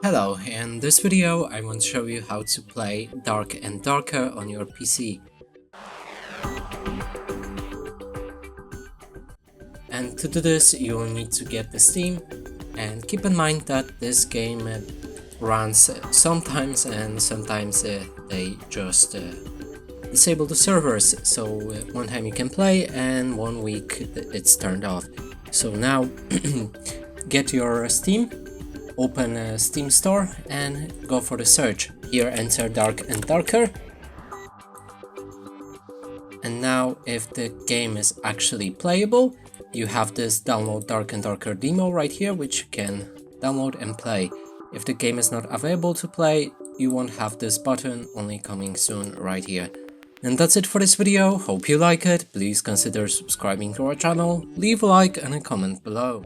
Hello, in this video I want to show you how to play Dark and Darker on your PC. And to do this you will need to get the Steam, and keep in mind that this game runs sometimes and sometimes they just disable the servers, so one time you can play and 1 week it's turned off. So now get your Steam, open a Steam store and go for the search. Here enter Dark and Darker. And now if the game is actually playable, you have this download Dark and Darker demo right here, which you can download and play. If the game is not available to play, you won't have this button, only coming soon right here. And that's it for this video, hope you like it, please consider subscribing to our channel, leave a like and a comment below.